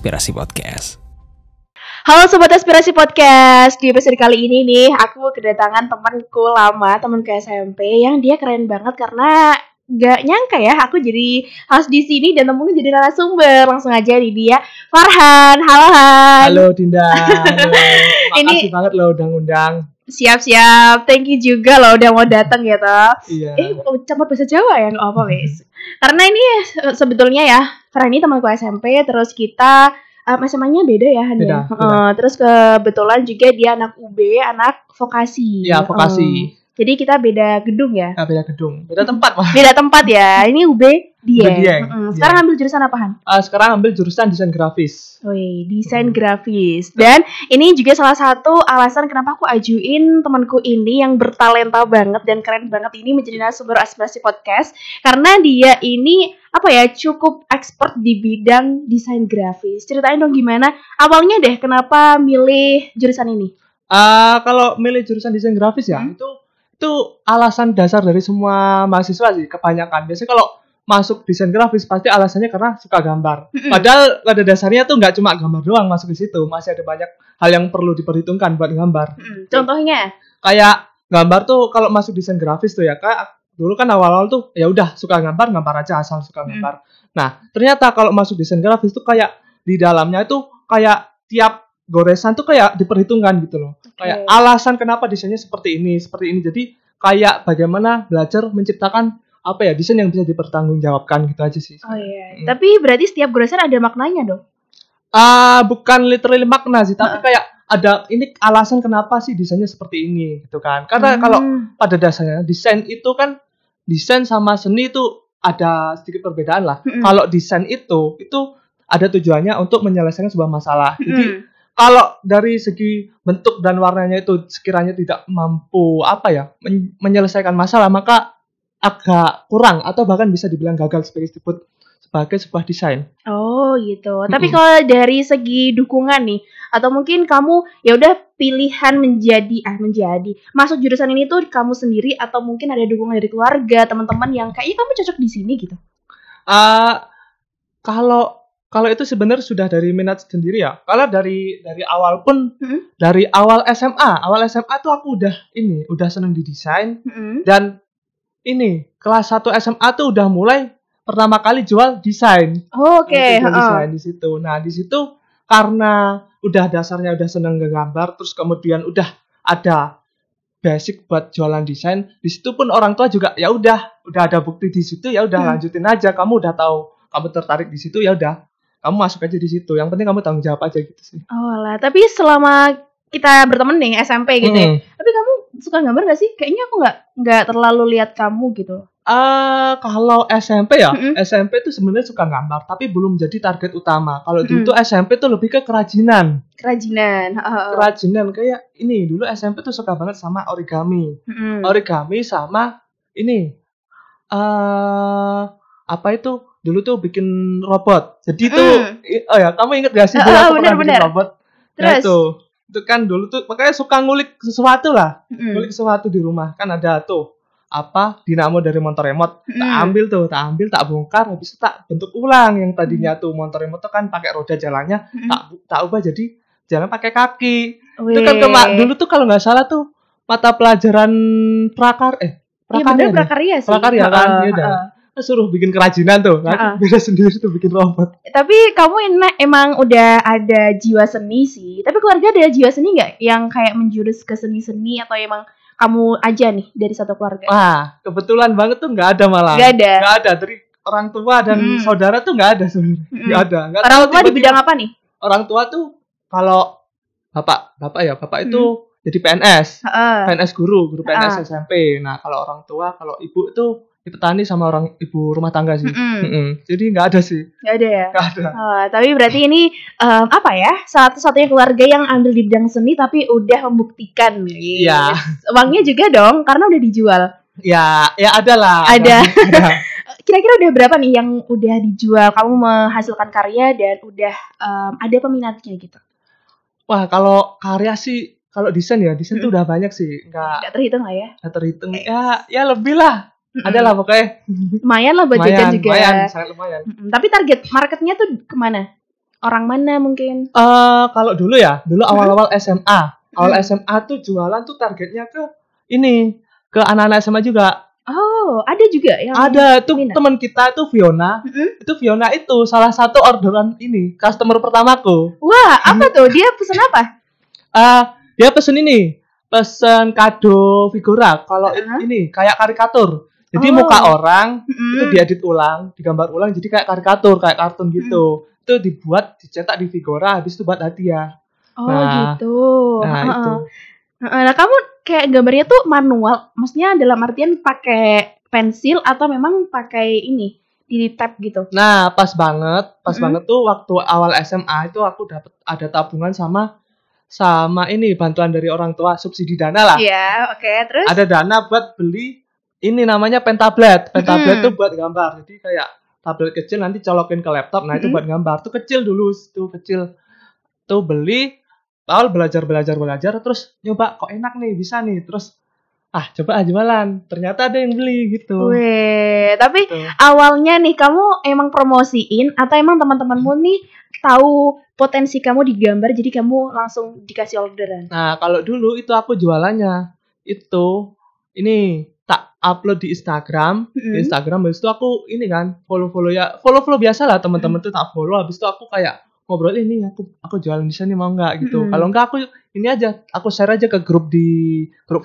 Aspirasi Podcast. Halo Sobat Aspirasi Podcast. Di episode kali ini nih, aku kedatangan temanku lama, temanku SMP yang dia keren banget karena gak nyangka ya aku jadi host di sini dan temenku jadi narasumber. Langsung aja nih dia, Farhan. Halo Han. Halo Dinda. Makasih banget lo udah ngundang. Siap-siap. Thank you juga loh udah mau datang ya toh. Iya. Campur bahasa Jawa ya, nggak apa wes. Karena ini sebetulnya ya, Farhan ini temanku SMP, terus kita SMA-nya beda ya Han ya. Terus kebetulan juga dia anak UB, anak vokasi. Iya, vokasi. Jadi kita beda gedung ya. Beda gedung, beda tempat mah. Beda tempat ya. Ini UB Dieng. Sekarang ambil jurusan apa Han? Sekarang ambil jurusan desain grafis. Wih, desain grafis. Dan ini juga salah satu alasan kenapa aku ajuin temanku ini yang bertalenta banget dan keren banget ini menjadi narasumber Aspirasi Podcast. Karena dia ini cukup expert di bidang desain grafis. Ceritain dong gimana awalnya deh kenapa milih jurusan ini? Kalau milih jurusan desain grafis ya, itu alasan dasar dari semua mahasiswa sih kebanyakan. Biasanya kalau masuk desain grafis pasti alasannya karena suka gambar. Padahal pada dasarnya tuh nggak cuma gambar doang masuk di situ, masih ada banyak hal yang perlu diperhitungkan buat gambar. Contohnya? Kayak gambar tuh kalau masuk desain grafis tuh ya, kayak dulu kan awal-awal tuh ya udah suka gambar aja asal suka gambar. Nah ternyata kalau masuk desain grafis tuh kayak di dalamnya itu kayak tiap goresan tuh kayak diperhitungkan gitu loh. Kayak alasan kenapa desainnya seperti ini. Jadi kayak bagaimana belajar menciptakan desain yang bisa dipertanggungjawabkan gitu aja sih. Oh iya. Tapi berarti setiap goresan ada maknanya dong? Bukan literally makna sih, tapi kayak ada ini alasan kenapa sih desainnya seperti ini gitu kan. Karena kalau pada dasarnya desain itu kan desain sama seni itu ada sedikit perbedaan lah. Kalau desain itu ada tujuannya untuk menyelesaikan sebuah masalah. Jadi kalau dari segi bentuk dan warnanya itu sekiranya tidak mampu menyelesaikan masalah, maka agak kurang atau bahkan bisa dibilang gagal sebagai sebuah desain. Oh gitu. Tapi kalau dari segi dukungan nih, atau mungkin kamu ya udah pilihan menjadi masuk jurusan ini tuh kamu sendiri atau mungkin ada dukungan dari keluarga, teman-teman yang kayaknya kamu cocok di sini gitu? Kalau itu sebenarnya sudah dari minat sendiri ya. Kalau dari awal pun dari awal SMA tuh aku udah seneng di desain dan kelas 1 SMA tuh udah mulai pertama kali jual desain. Desain di situ. Nah, di situ karena udah dasarnya udah seneng gambar, terus kemudian udah ada basic buat jualan desain. Di situ pun orang tua juga ya udah ada bukti di situ, ya udah lanjutin aja. Kamu udah tahu kamu tertarik di situ, ya udah kamu masuk aja di situ. Yang penting kamu tanggung jawab aja gitu sih. Tapi selama kita berteman nih SMP gitu ya. Tapi kamu suka gambar gak sih? Kayaknya aku nggak terlalu lihat kamu gitu. Kalau SMP ya, SMP tuh sebenarnya suka gambar, tapi belum jadi target utama. Kalau dulu tuh SMP tuh lebih ke kerajinan. Kerajinan kayak ini dulu SMP tuh suka banget sama origami. Origami sama ini dulu tuh bikin robot. Jadi tuh kamu inget gak sih dulu aku pernah bikin robot? Terus itu kan dulu tuh makanya suka ngulik sesuatu lah. Ngulik sesuatu di rumah. Kan ada tuh dinamo dari motor remote. Tak ambil, tak bongkar, habis itu tak bentuk ulang. Yang tadinya tuh motor remote tuh kan pakai roda jalannya, tak ubah jadi jalan pakai kaki. Itu kan dulu tuh kalau nggak salah tuh mata pelajaran prakarya kan. Suruh bikin kerajinan tuh, beda sendiri tuh bikin robot. Tapi kamu emang udah ada jiwa seni sih. Tapi keluarga ada jiwa seni nggak? Yang kayak menjurus ke seni-seni atau emang kamu aja nih dari satu keluarga? Kebetulan banget tuh nggak ada malah. Nggak ada dari orang tua dan saudara tuh nggak ada sebenarnya. Nggak ada. Orang tua di bidang apa nih? Orang tua tuh kalau bapak itu jadi PNS, PNS guru PNS SMP. Nah kalau orang tua, kalau ibu tuh petani sama orang ibu rumah tangga sih. Jadi nggak ada sih. Nggak ada ya? Nggak ada. Tapi berarti ini satu-satunya keluarga yang ambil di bidang seni tapi udah membuktikan. Iya. Uangnya juga dong karena udah dijual. Ya ada lah. Ada. Kira-kira udah berapa nih yang udah dijual? Kamu menghasilkan karya dan udah ada peminatnya gitu? Wah kalau karya sih, kalau desain tuh udah banyak sih. Nggak terhitung lah ya? Nggak terhitung. Ya lebih lah. Ada lah pokoknya. Lumayan lah buat jajan juga. Lumayan, sangat lumayan. Tapi target marketnya tuh kemana? orang mana mungkin? Kalau dulu awal-awal SMA. Awal SMA tuh jualan tuh targetnya ke anak-anak SMA juga. Oh, ada juga yang ada tuh teman kita tuh Fiona. Itu Fiona itu salah satu orderan customer pertamaku. Wah, apa tuh? Dia pesen apa? Dia pesen kado figura. Kalau ini kayak karikatur. Jadi muka orang itu diedit ulang, digambar ulang jadi kayak karikatur, kayak kartun gitu. Itu dibuat, dicetak di figura, habis itu buat hadiah. Oh, gitu. Itu. Nah, kamu kayak gambarnya tuh manual, maksudnya dalam artian pakai pensil atau memang pakai di tab gitu? Nah, pas banget tuh waktu awal SMA itu aku dapat ada tabungan sama bantuan dari orang tua, subsidi dana lah. Iya, oke. Terus? Ada dana buat beli namanya pentablet. Pentablet tuh buat gambar. Jadi kayak tablet kecil nanti colokin ke laptop. Nah, itu buat gambar. Tuh kecil dulu, kecil. Tuh beli, awal belajar terus nyoba kok enak nih, bisa nih. Terus coba jualan. Ternyata ada yang beli gitu. Weh, tapi awalnya nih kamu emang promosiin atau emang teman-temanmu nih tahu potensi kamu di gambar jadi kamu langsung dikasih orderan? Nah, kalau dulu itu aku jualannya itu tak upload di Instagram. Di Instagram habis itu aku follow biasa lah teman-teman tuh tak follow. Habis itu aku kayak ngobrol aku jualan di sini mau nggak gitu. Kalau enggak aku share aja ke grup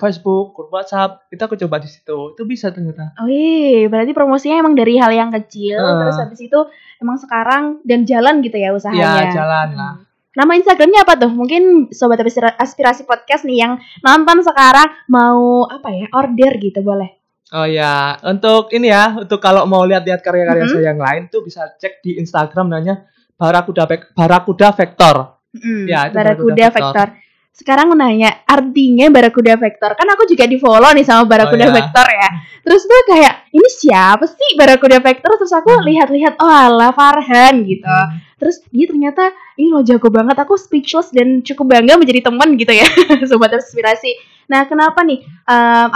Facebook, grup WhatsApp. Itu aku coba di situ. Itu bisa ternyata. Oh iya, berarti promosinya emang dari hal yang kecil terus habis itu emang sekarang dan jalan gitu ya usahanya. Iya, jalan lah. Nama Instagramnya apa tuh? Mungkin Sobat Aspirasi Podcast nih yang nonton sekarang mau order gitu boleh. Oh ya, untuk untuk kalau mau lihat-lihat karya-karya saya yang lain tuh bisa cek di Instagram namanya Barakuda Vector. Ya, Barakuda Vector. Sekarang nanya artinya Barakuda Vector. Kan aku juga di-follow nih sama Barakuda Vector ya. Terus tuh kayak ini siapa sih Barakuda Vector? Terus aku lihat-lihat, oh alah Farhan gitu. Terus dia ternyata ini loh jago banget. Aku speechless dan cukup bangga menjadi teman gitu ya, Sobat Aspirasi. Nah, kenapa nih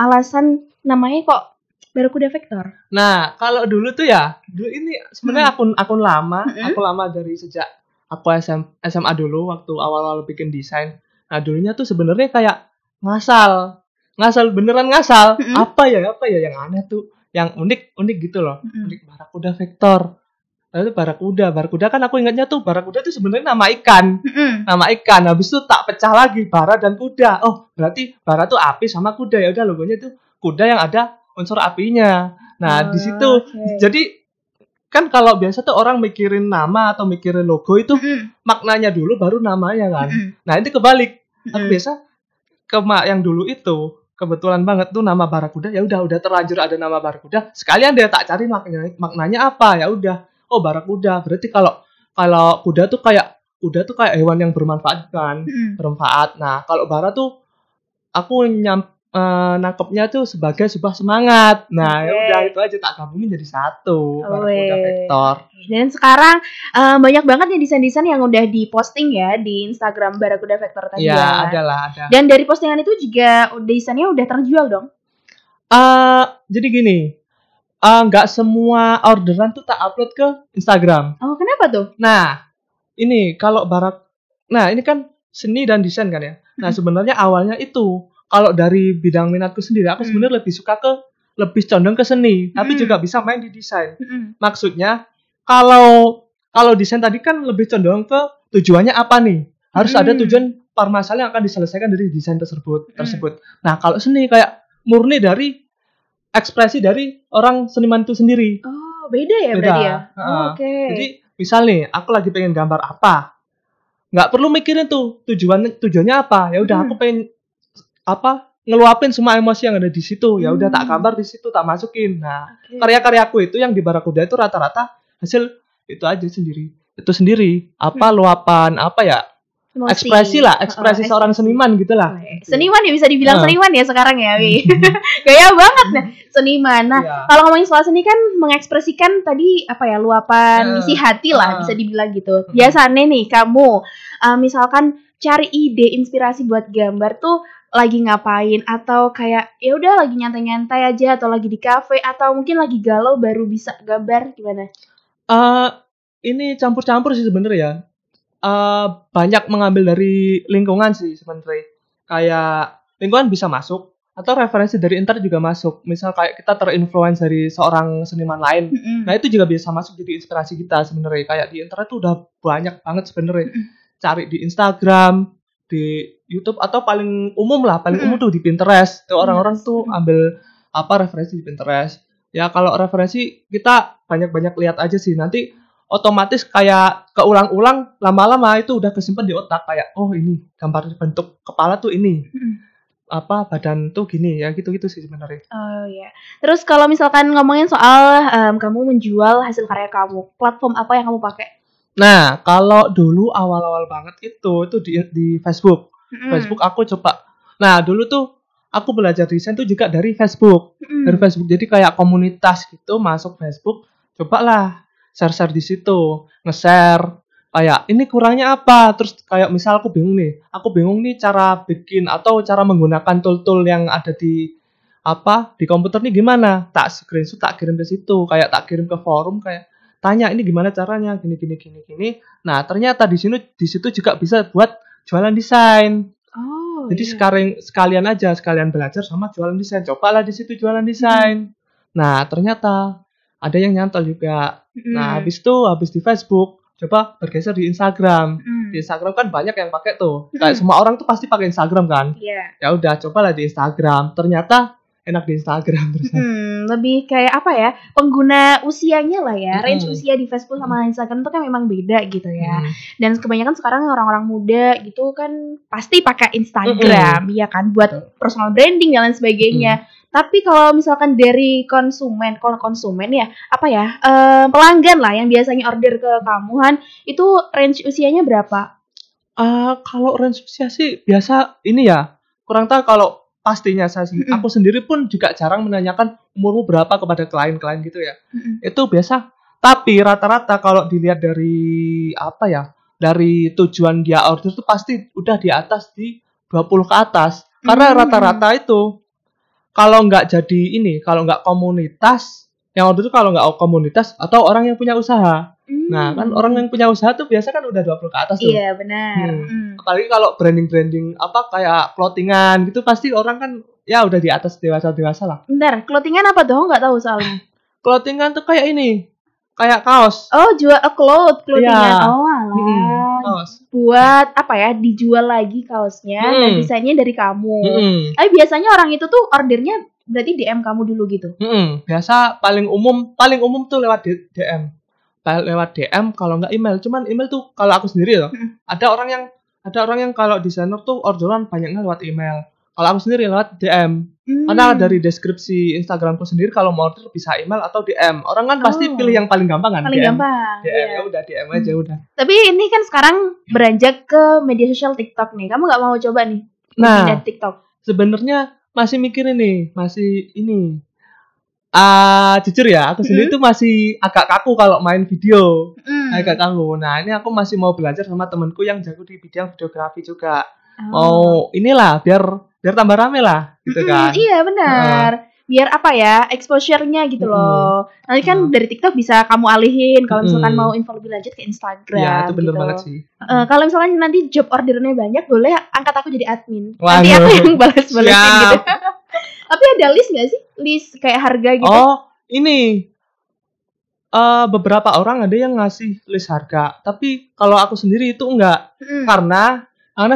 alasan namanya kok Barakuda Vector? Nah, kalau dulu tuh dulu ini sebenarnya akun lama, aku lama dari sejak aku SMA dulu waktu awal-awal bikin desain. Nah, dulunya tuh sebenarnya kayak ngasal beneran ngasal. Apa ya yang aneh tuh, yang unik gitu loh. Unik Barakuda Vector. Lalu Barakuda kan aku ingatnya tuh Barakuda tuh sebenarnya nama ikan. Nama ikan. Habis itu tak pecah lagi bara dan kuda. Oh, berarti bara tuh api sama kuda. Ya udah logonya tuh kuda yang ada unsur apinya. Nah, di situ. Jadi kan kalau biasa tuh orang mikirin nama atau mikirin logo itu maknanya dulu baru namanya kan. Nah, ini kebalik. Aku biasa yang dulu itu kebetulan banget tuh nama Barakuda. Ya udah terlanjur ada nama Barakuda. Sekalian dia tak cari maknanya apa. Ya udah. Oh, Barakuda. Berarti kalau kuda tuh kayak hewan yang bermanfaat kan. Bermanfaat. Nah, kalau bara tuh aku nangkepnya tuh sebagai sebuah semangat. Nah, ya udah itu aja tak gabungin jadi satu. Barakuda Vector. Dan sekarang banyak banget nih desain-desain yang udah diposting ya di Instagram Barakuda Vector tadi ya. Iya, ada. Dan dari postingan itu juga desainnya udah terjual dong? Jadi gini, nggak semua orderan tuh tak upload ke Instagram. Oh, kenapa tuh? Nah, ini kalau ini kan seni dan desain kan ya. Nah, sebenarnya awalnya itu kalau dari bidang minatku sendiri, aku sebenarnya lebih condong ke seni, tapi juga bisa main di desain. Maksudnya kalau desain tadi kan lebih condong ke tujuannya apa nih? Harus ada tujuan permasalahan yang akan diselesaikan dari desain tersebut. Nah, kalau seni kayak murni dari ekspresi dari orang seniman itu sendiri. Oh, beda ya berarti ya? Oke. Jadi, misal nih, aku lagi pengen gambar apa? Nggak perlu mikirin tuh tujuannya apa. Ya udah aku pengen ngeluapin semua emosi yang ada di situ. Ya udah tak gambar di situ, tak masukin. Nah, karya-karyaku itu yang di Barakuda itu rata-rata hasil itu aja sendiri. Itu sendiri. Luapan emosi. Ekspresi seorang seniman gitulah. Seniman ya, bisa dibilang seniman ya sekarang ya, Wi. Gaya banget nih seniman. Nah, kalau ngomongin soal seni kan mengekspresikan tadi luapan isi hati lah bisa dibilang gitu. Biasanya nih kamu misalkan cari ide inspirasi buat gambar tuh lagi ngapain, atau kayak ya udah lagi nyantai-nyantai aja, atau lagi di kafe, atau mungkin lagi galau baru bisa gambar, gimana? Ini campur-campur sih sebenarnya ya. banyak mengambil dari lingkungan sih sebenarnya. Kayak lingkungan bisa masuk atau referensi dari internet juga masuk. Misal kayak kita terinfluence dari seorang seniman lain. Nah, itu juga bisa masuk jadi inspirasi kita sebenarnya. Kayak di internet tuh udah banyak banget sebenarnya. Cari di Instagram, di YouTube atau paling umum tuh di Pinterest. Tuh orang-orang tuh ambil referensi di Pinterest. Ya kalau referensi kita banyak-banyak lihat aja sih. Nanti otomatis kayak keulang-ulang, lama-lama itu udah kesimpan di otak kayak oh ini gambar bentuk kepala tuh ini. Badan tuh gini ya, gitu-gitu sih sebenarnya. Oh iya. Terus kalau misalkan ngomongin soal kamu menjual hasil karya kamu, platform apa yang kamu pakai? Nah, kalau dulu awal-awal banget itu di Facebook. Facebook aku coba. Nah, dulu tuh aku belajar desain tuh juga dari Facebook. Dari Facebook. Jadi kayak komunitas gitu, masuk Facebook, cobalah share-share di situ, nge-share kayak ini kurangnya apa, terus kayak misal aku bingung nih cara bikin atau cara menggunakan tool-tool yang ada di komputer nih gimana, tak screenshot tak kirim ke situ, kayak tak kirim ke forum, kayak tanya ini gimana caranya gini. Nah ternyata di situ juga bisa buat jualan desain. Jadi sekalian belajar sama jualan desain, cobalah di situ jualan desain. Nah ternyata ada yang nyantol juga. Nah habis di Facebook coba bergeser di Instagram. Di Instagram kan banyak yang pakai tuh. Kayak semua orang tuh pasti pakai Instagram kan. Ya udah cobalah di Instagram. Ternyata enak di Instagram terus. Lebih kayak apa ya? Pengguna usianya lah ya. Range usia di Facebook sama Instagram itu kan memang beda gitu ya. Dan kebanyakan sekarang orang-orang muda gitu kan pasti pakai Instagram, ya kan, buat personal branding dan lain sebagainya. Tapi kalau misalkan dari konsumen ya, pelanggan lah yang biasanya order ke kamu Han, itu range usianya berapa? Kalau range usia sih biasa ini ya, kurang tahu kalau pastinya aku sendiri pun juga jarang menanyakan umurmu berapa kepada klien-klien gitu ya. Itu biasa. Tapi rata-rata kalau dilihat dari dari tujuan dia order itu pasti udah di atas di 20 ke atas. Karena rata-rata itu kalau nggak komunitas, yang order itu kalau nggak komunitas atau orang yang punya usaha. Nah, kan orang yang punya usaha tuh biasa kan udah 20 ke atas tuh. Iya, benar. Apalagi kalau branding kayak clothingan gitu pasti orang kan ya udah di atas dewasa lah. Bentar, clothingan apa tuh? Nggak tahu soalnya. Clothingan tuh kayak ini. Kayak kaos. Oh, jual clothingan. Ya. Oh, alah. Kaos. Buat dijual lagi kaosnya dan desainnya dari kamu. Tapi biasanya orang itu tuh ordernya berarti DM kamu dulu gitu. Biasa paling umum tuh lewat DM. Lewat DM kalau nggak email. Cuman email tuh kalau aku sendiri loh. Ada orang yang kalau desainer tuh orderan banyaknya lewat email. Kalau aku sendiri lewat DM. Karena dari deskripsi Instagramku sendiri kalau mau order bisa email atau DM. Orang kan pasti pilih yang paling gampang kan. Paling gampang. DM ya udah DM aja udah. Tapi ini kan sekarang beranjak ke media sosial TikTok nih. Kamu nggak mau coba nih? Nah, TikTok. Sebenarnya masih mikirin nih, masih ini. Jujur ya, aku sendiri tuh masih agak kaku kalau main video. Agak kaku. Nah, ini aku masih mau belajar sama temanku yang jago di bidang videografi juga. Mau inilah biar tambah rame lah gitu kan. Iya benar. Biar exposure-nya gitu loh. Nanti kan dari TikTok bisa kamu alihin kalau misalkan mau info lebih lanjut ke Instagram. Iya, itu benar gitu. banget sih. Kalau misalkan nanti job ordernya banyak, boleh angkat aku jadi admin. Waduh. Nanti aku yang balas-balasin gitu. Tapi ada list nggak sih? List kayak harga gitu? Oh, ini. Beberapa orang ada yang ngasih list harga. Tapi kalau aku sendiri itu enggak. Karena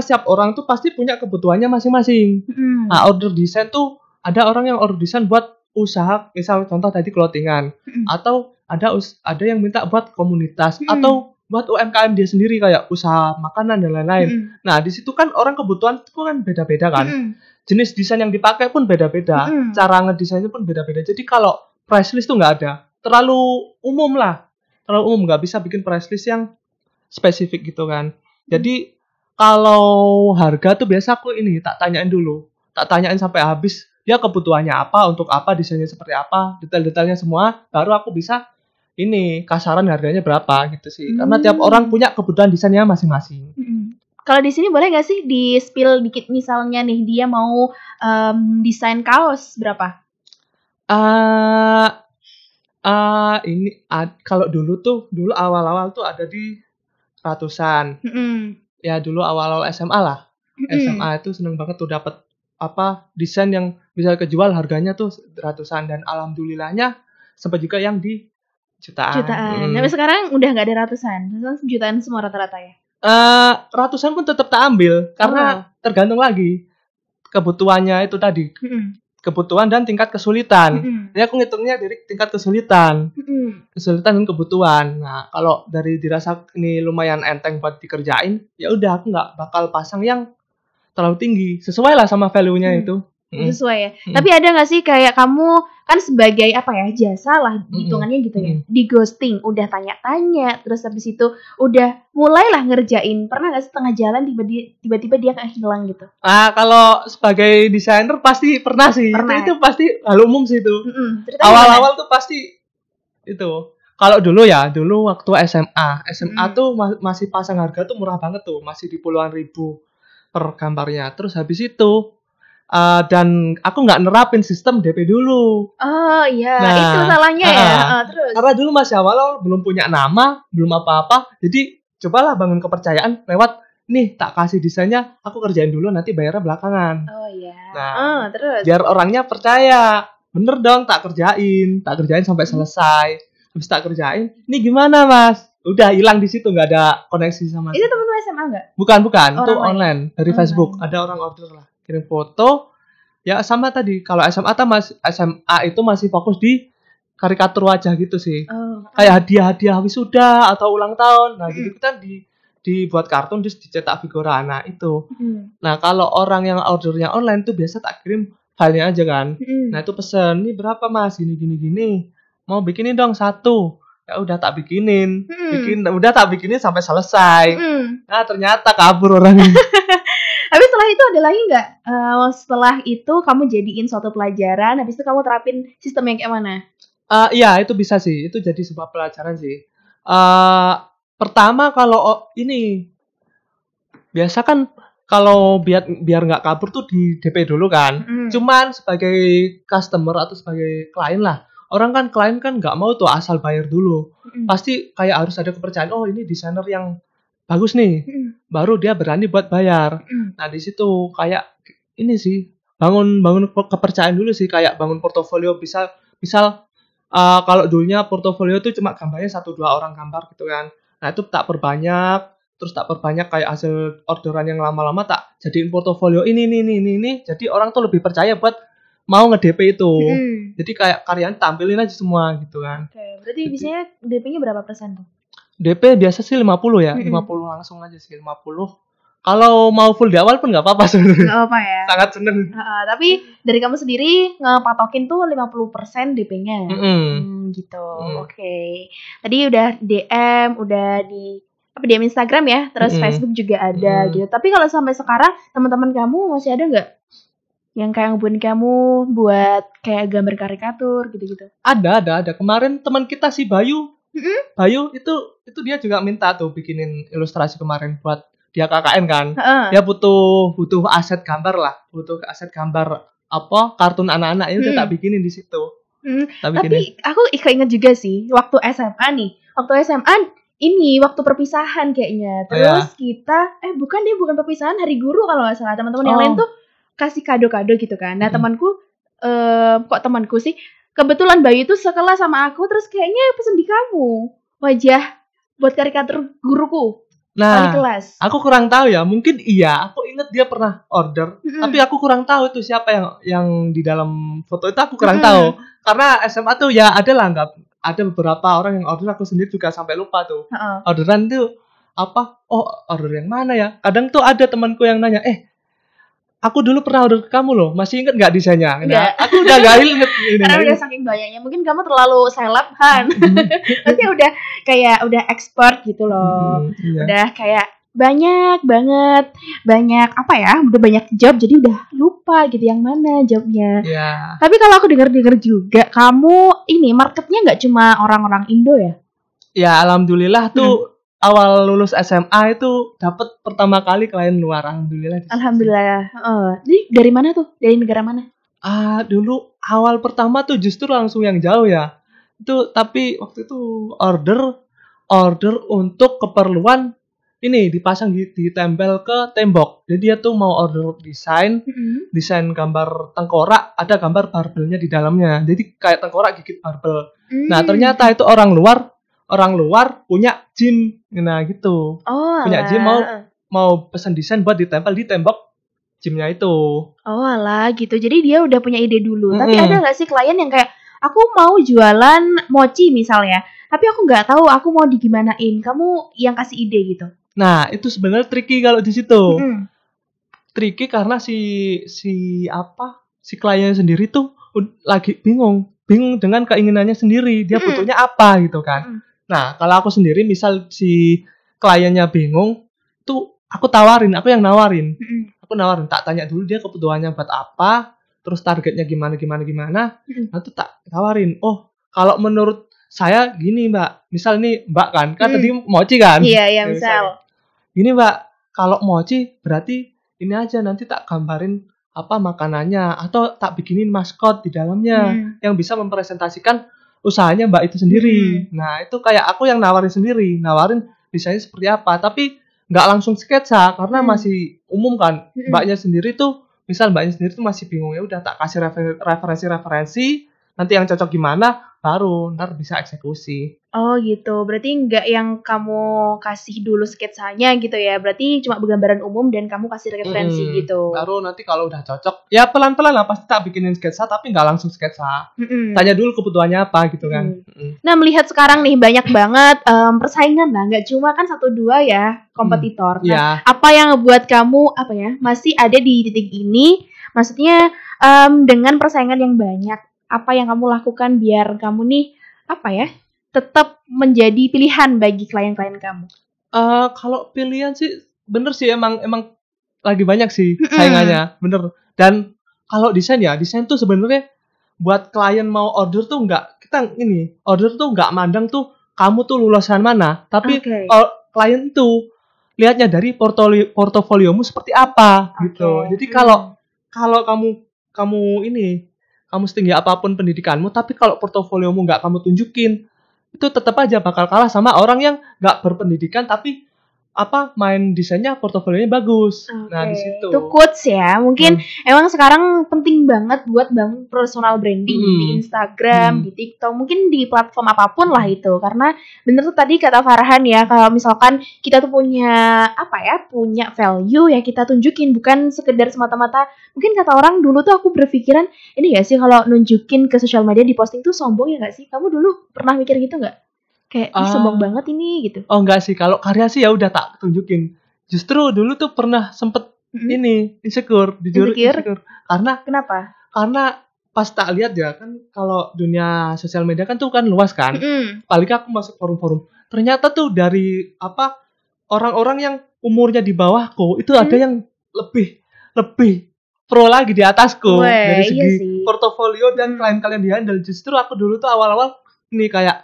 setiap orang tuh pasti punya kebutuhannya masing-masing. Nah, order desain tuh ada orang yang order desain buat usaha, misal contoh tadi clothingan, atau ada yang minta buat komunitas atau buat UMKM dia sendiri kayak usaha makanan dan lain-lain. Nah, di situ kan orang kebutuhan itu kan beda-beda kan. Jenis desain yang dipakai pun beda-beda, cara ngedesainnya pun beda-beda. Jadi kalau price list tuh nggak ada, terlalu umum nggak bisa bikin price list yang spesifik gitu kan. Jadi kalau harga tuh biasa aku tak tanyain sampai habis dia kebutuhannya apa, untuk apa, desainnya seperti apa, detail-detailnya semua, baru aku bisa kasaran harganya berapa gitu sih. Karena tiap orang punya kebutuhan desainnya masing-masing. Kalau di sini boleh nggak sih di spill dikit, misalnya nih dia mau desain kaos berapa? Kalau dulu awal-awal tuh ada di ratusan. Ya dulu awal-awal SMA lah. SMA itu seneng banget tuh dapat desain yang bisa kejual harganya tuh ratusan, dan alhamdulillahnya sempat juga yang di jutaan. Tapi sekarang udah nggak ada ratusan, jutaan semua rata-rata ya. Ratusan pun tetap tak ambil karena tergantung lagi kebutuhannya itu tadi. Kebutuhan dan tingkat kesulitan. Jadi aku ngitungnya dari tingkat kesulitan. Kesulitan dan kebutuhan. Nah, kalau dari dirasa ini lumayan enteng buat dikerjain, ya udah aku nggak bakal pasang yang terlalu tinggi. Sesuai lah sama value-nya itu. Sesuai ya. Tapi ada nggak sih kayak kamu kan sebagai jasa lah hitungannya gitu ya. Di ghosting, udah tanya-tanya, terus habis itu udah mulailah ngerjain. Pernah nggak setengah jalan tiba-tiba dia kayak hilang gitu? Kalau sebagai desainer pasti pernah sih. Pernah. Itu pasti hal umum sih itu. Awal-awal tuh pasti itu. Kalau dulu waktu SMA tuh masih pasang harga tuh murah banget tuh, masih di puluhan ribu per gambarnya. Terus habis itu dan aku nggak nerapin sistem DP dulu. Oh iya, itu salahnya ya. Terus. Karena dulu masih awal belum punya nama, belum apa-apa. Jadi cobalah bangun kepercayaan lewat nih, tak kasih desainnya, aku kerjain dulu, nanti bayarnya belakangan. Oh iya. Nah, terus. Biar orangnya percaya. Bener dong, tak kerjain sampai selesai. Habis tak kerjain, ini gimana mas? Udah hilang di situ, nggak ada koneksi sama. Itu temen lu SMA nggak? Bukan, itu online dari Facebook. Ada orang order lah, kirim foto. Ya sama tadi, kalau SMA itu masih fokus di karikatur wajah gitu sih. Kayak hadiah-hadiah wisuda atau ulang tahun. Nah gitu kan dibuat kartun terus dicetak figuran. Nah itu. Nah kalau orang yang ordernya online tuh biasa tak kirim filenya aja kan. Nah itu pesen, ini berapa mas? Gini. Mau bikinin dong 1. Ya udah tak bikinin. Tak bikinin sampai selesai. Nah ternyata kabur orangnya. Tapi setelah itu ada lagi nggak? Setelah itu kamu jadiin suatu pelajaran, habis itu kamu terapin sistem yang kayak mana? Iya itu bisa sih, itu jadi sebuah pelajaran sih. Pertama kalau ini biasa kan kalau biar nggak kabur tuh di DP dulu kan. Cuman sebagai customer atau sebagai klien lah, klien kan nggak mau tuh asal bayar dulu. Pasti kayak harus ada kepercayaan. Oh ini desainer yang bagus nih, baru dia berani buat bayar. Nah di situ kayak ini sih bangun kepercayaan dulu sih, kayak bangun portofolio. Misal kalau dulunya portofolio tuh cuma gambarnya 1-2 orang gambar gitu kan. Nah itu tak perbanyak kayak hasil orderan yang lama-lama tak jadiin portofolio ini. Jadi orang tuh lebih percaya buat mau nge-DP itu. Jadi kayak karyanya tampilin aja semua gitu kan. Oke, berarti biasanya DP-nya berapa persen tuh? DP biasa sih 50 ya, 50 langsung aja sih 50. Kalau mau full di awal pun nggak apa-apa sebenarnya. Nggak apa ya. Sangat seneng. Tapi dari kamu sendiri ngepatokin tuh 50% DP-nya. Gitu. Oke. Tadi udah DM, udah di DM Instagram ya, terus Facebook juga ada gitu. Tapi kalau sampai sekarang teman-teman kamu masih ada nggak yang kayak ngehubungin kamu buat kayak gambar karikatur gitu-gitu? Ada. Kemarin teman kita si Bayu. Bayu itu dia juga minta tuh bikinin ilustrasi kemarin buat dia KKN kan. Dia butuh aset gambar lah, kartun anak-anak itu tak bikinin di situ. Tapi aku ingat juga sih waktu SMA nih. Waktu SMA ini waktu perpisahan kayaknya. Terus kita bukan perpisahan, hari guru kalau nggak salah. Teman-teman yang lain tuh kasih kado-kado gitu kan. Nah temanku temanku sih, kebetulan Bayu itu sekelas sama aku, terus kayaknya pesen di kamu wajah buat karikatur guruku. Nah, di kelas. Aku kurang tahu ya, mungkin iya. Aku inget dia pernah order, tapi aku kurang tahu itu siapa yang di dalam foto itu, aku kurang tahu. Karena SMA tuh ya ada beberapa orang yang order, aku sendiri juga sampai lupa tuh. Orderan tuh apa? Oh, order yang mana ya? Kadang tuh ada temanku yang nanya, aku dulu pernah order ke kamu loh, masih inget nggak desainnya? Nah, aku udah gak inget. Karena udah saking banyaknya, mungkin kamu terlalu seleb kan. Berarti udah expert gitu loh. Udah kayak banyak banget, udah banyak job, jadi udah lupa gitu yang mana jobnya. Tapi kalau aku dengar juga, kamu ini marketnya nggak cuma orang-orang Indo ya? Ya, alhamdulillah tuh. Awal lulus SMA itu dapat pertama kali klien luar, alhamdulillah. Alhamdulillah. Jadi dari mana tuh? Dari negara mana? Dulu awal pertama tuh justru langsung yang jauh ya. Tapi waktu itu order untuk keperluan ini dipasang ditempel ke tembok. Jadi dia tuh mau order desain gambar tengkorak, ada gambar barbelnya di dalamnya. Jadi kayak tengkorak gigit barbel. Nah, ternyata itu orang luar punya gym. Nah, gitu. Punya gym mau pesan desain buat ditempel di tembok gymnya itu. Oh alah gitu. Jadi dia udah punya ide dulu. Tapi ada nggak sih klien yang kayak aku mau jualan mochi misalnya, tapi aku nggak tahu aku mau digimanain. Kamu yang kasih ide gitu. Nah itu sebenarnya tricky kalau di situ. Tricky karena si klien sendiri tuh lagi bingung dengan keinginannya sendiri. Dia butuhnya apa gitu kan. Nah kalau aku sendiri misal si kliennya bingung, tuh aku yang nawarin. Aku nawarin, tak tanya dulu dia kebutuhannya buat apa, terus targetnya gimana. Nanti tak tawarin, oh kalau menurut saya gini mbak, misal nih mbak kan tadi mochi kan? Iya misal. Gini mbak, kalau mochi berarti ini aja, nanti tak gambarin apa makanannya, atau tak bikinin maskot di dalamnya yang bisa mempresentasikan usahanya mbak itu sendiri. Nah itu kayak aku yang nawarin desainnya seperti apa, tapi nggak langsung sketsa karena masih umum kan. Mbaknya sendiri tuh masih bingung, ya udah tak kasih referensi nanti yang cocok gimana baru ntar bisa eksekusi. Oh gitu, berarti nggak yang kamu kasih dulu sketsanya gitu ya, berarti cuma gambaran umum dan kamu kasih referensi gitu. Baru nanti kalau udah cocok ya pelan-pelan lah pasti tak bikinin sketsa, tapi nggak langsung sketsa. Tanya dulu kebutuhannya apa gitu kan. Nah melihat sekarang nih banyak banget persaingan lah, nggak cuma kan 1-2 ya kompetitor. Nah apa yang ngebuat kamu masih ada di titik ini, maksudnya dengan persaingan yang banyak, apa yang kamu lakukan biar kamu nih tetap menjadi pilihan bagi klien-klien kamu? Kalau pilihan sih bener sih, emang lagi banyak sih saingannya, bener. Dan kalau desain tuh sebenarnya buat klien mau order tuh order tuh nggak mandang tuh kamu tuh lulusan mana, tapi klien tuh lihatnya dari portofoliomu seperti apa gitu. Jadi kalau kamu setinggi apapun pendidikanmu, tapi kalau portofoliomu nggak kamu tunjukin, itu tetap aja bakal kalah sama orang yang nggak berpendidikan tapi main desainnya portofolionya bagus. Nah di situ. Itu quotes ya. Mungkin emang sekarang penting banget buat bangun personal branding di Instagram, di TikTok, mungkin di platform apapun lah itu. Karena bener tuh tadi kata Farhan ya, kalau misalkan kita tuh punya punya value ya kita tunjukin, bukan sekedar semata-mata. Mungkin kata orang dulu tuh aku berpikiran, ini gak sih kalau nunjukin ke sosial media di posting tuh sombong ya gak sih? Kamu dulu pernah mikir gitu gak? Kayak sombong banget ini gitu. Oh enggak sih, kalau karya sih ya udah tak tunjukin. Justru dulu tuh pernah sempet insecure. Karena kenapa? Karena pas tak lihat ya kan, kalau dunia sosial media kan tuh kan luas kan. Apalagi aku masuk forum-forum. Ternyata tuh dari orang-orang yang umurnya di bawahku itu ada yang lebih pro lagi di atasku dari segi portofolio dan klien-klien di handle. Justru aku dulu tuh awal-awal ini kayak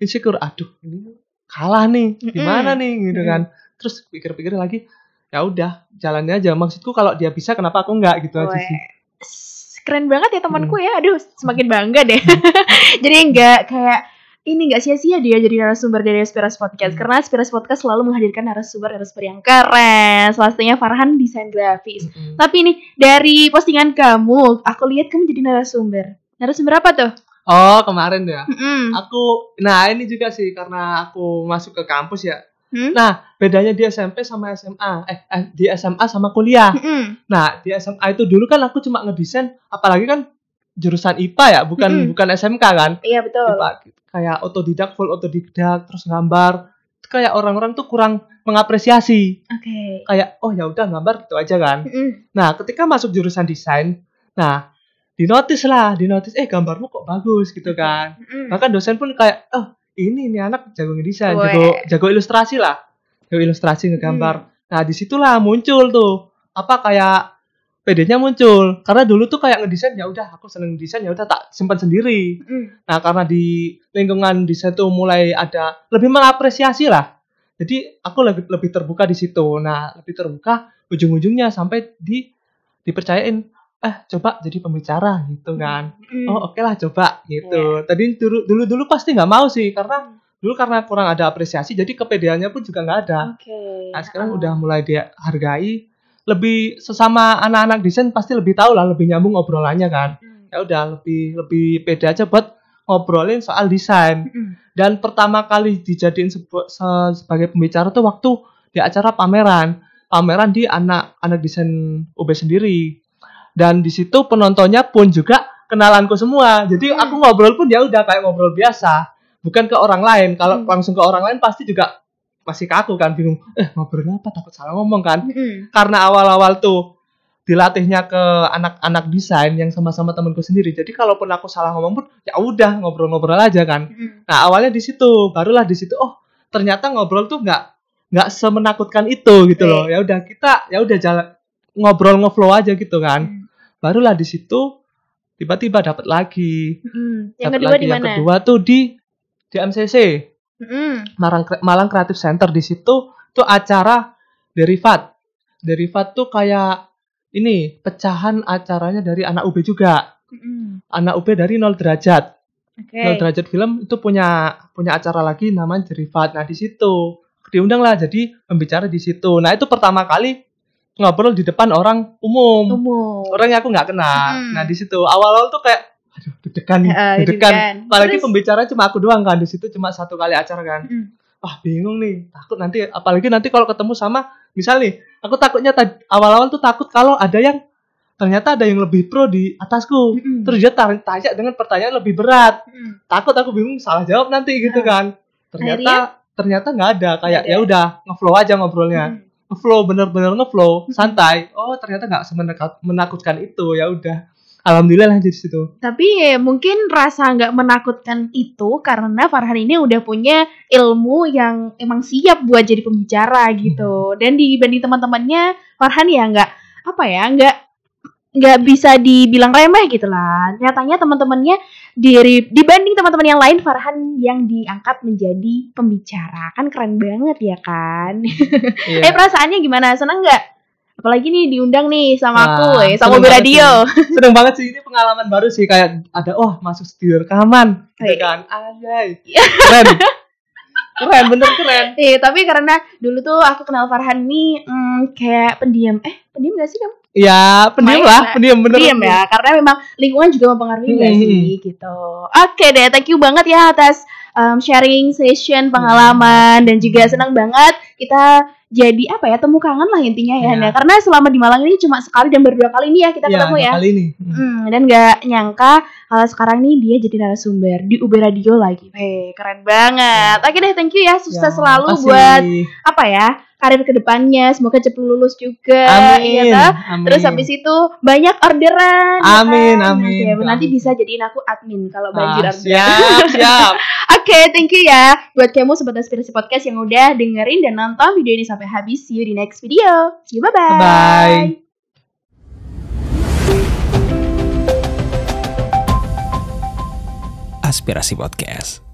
insecure, aduh ini kalah nih, gimana nih gitu kan. Terus pikir-pikir lagi, ya udah jalannya aja. Maksudku kalau dia bisa kenapa aku enggak gitu aja sih. Keren banget ya temanku ya, aduh semakin bangga deh. Jadi enggak sia-sia dia jadi narasumber dari Aspirasi Podcast, karena Aspirasi Podcast selalu menghadirkan narasumber yang keren. Salah satunya Farhan, desain grafis. Tapi nih dari postingan kamu, aku lihat kamu jadi narasumber. Narasumber apa tuh? Oh kemarin ya. Ini juga sih karena aku masuk ke kampus ya. Nah bedanya di SMP sama SMA, di SMA sama kuliah. Nah di SMA itu dulu kan aku cuma ngedesain, apalagi kan jurusan IPA ya, bukan SMK kan. Iya betul. IPA, kayak full otodidak, terus gambar. Kayak orang-orang tuh kurang mengapresiasi. Kayak oh ya udah gambar gitu aja kan. Nah ketika masuk jurusan desain, nah dinotis gambarmu kok bagus gitu kan. Bahkan dosen pun kayak ini anak jago ngedesain, jago ilustrasi ngegambar. Nah disitulah muncul tuh kayak PD-nya muncul, karena dulu tuh kayak ngedesain ya udah aku seneng desain, ya udah tak simpan sendiri. Nah karena di lingkungan desain tuh mulai ada lebih mengapresiasi lah, jadi aku lebih terbuka di situ. Nah lebih terbuka, ujung-ujungnya sampai dipercayain coba jadi pembicara gitu kan. Oh oke lah coba gitu. Tadi dulu pasti nggak mau sih, karena Dulu karena kurang ada apresiasi, jadi kepedeannya pun juga nggak ada. Nah sekarang udah mulai dihargai. Lebih sesama anak-anak desain pasti lebih tahu lah, lebih nyambung obrolannya kan. Ya udah lebih pede aja buat ngobrolin soal desain. Dan pertama kali dijadiin sebagai pembicara tuh waktu di acara pameran di anak desain UB sendiri. Dan di situ penontonnya pun juga kenalanku semua. Jadi aku ngobrol pun ya udah kayak ngobrol biasa. Bukan ke orang lain. Kalau langsung ke orang lain pasti juga masih kaku kan, bingung. Ngobrol apa? Takut salah ngomong kan. Karena awal-awal tuh dilatihnya ke anak-anak desain yang sama-sama temanku sendiri. Jadi kalaupun aku salah ngomong pun ya udah ngobrol-ngobrol aja kan. Nah, awalnya di situ, barulah di situ ternyata ngobrol tuh nggak semenakutkan itu gitu loh. Ya udah jalan ngobrol ngeflow aja gitu kan. Barulah di situ tiba-tiba dapat lagi. Yang kedua di mana? Yang kedua tuh di MCC. Malang Creative Center. Di situ tuh acara derivat. Derivat tuh kayak ini pecahan acaranya dari anak UB juga. Anak UB dari 0 derajat. 0 derajat film itu punya acara lagi namanya derivat. Nah, di situ diundang lah jadi pembicara di situ. Nah, itu pertama kali ngobrol di depan orang umum. Orang yang aku nggak kenal. Nah, di situ awal-awal tuh kayak aduh, deg-degan. Apalagi pembicara cuma aku doang kan, di situ cuma satu kali acara kan. Wah, bingung nih. Takut nanti, apalagi nanti kalau ketemu sama, misal nih, aku takutnya awal-awal tuh takut kalau ternyata ada yang lebih pro di atasku. Terus dia tanya dengan pertanyaan lebih berat. Takut aku bingung salah jawab nanti gitu kan. Ternyata nggak ada, kayak ya udah ngeflow aja ngobrolnya. Ngeflow, bener-bener ngeflow, santai. Oh, ternyata nggak menakutkan itu, ya udah. Alhamdulillah lah di situ. Tapi mungkin rasa nggak menakutkan itu karena Farhan ini udah punya ilmu yang emang siap buat jadi pembicara gitu. Dan dibanding teman-temannya, Farhan ya nggak bisa dibilang remeh gitu lah. Nyatanya teman-temannya dibanding teman-teman yang lain, Farhan yang diangkat menjadi pembicara. Kan keren banget ya kan? Perasaannya gimana? Seneng nggak? Apalagi nih diundang nih sama aku, sama UB Radio. Seneng banget sih, ini pengalaman baru sih, kayak ada masuk studio rekaman gitu kan. Anjay. Keren. Tapi karena dulu tuh aku kenal Farhan nih kayak pendiam. Pendiam gak sih kamu? Ya, pendiam bener. Pendiam ya, karena memang lingkungan juga mempengaruhi gak sih gitu. Oke deh, thank you banget ya atas sharing session pengalaman dan juga senang banget kita jadi temu kangen lah intinya ya. Karena selama di Malang ini cuma sekali dan berdua kali ini ya kita ketemu ya. Kali ini. Dan gak nyangka kalau sekarang nih dia jadi narasumber di UB Radio lagi. Keren banget. Oke deh, thank you ya. Sukses selalu buat karir kedepannya, semoga cepat lulus juga. Amin. Terus habis itu banyak orderan. Amin. Nanti bisa jadiin aku admin kalau banjir orderan. Siap. Oke, thank you ya buat kamu Sobat Inspirasi Podcast yang udah dengerin dan nonton video ini sampai habis. See you di next video. See you, bye-bye. Aspirasi Podcast.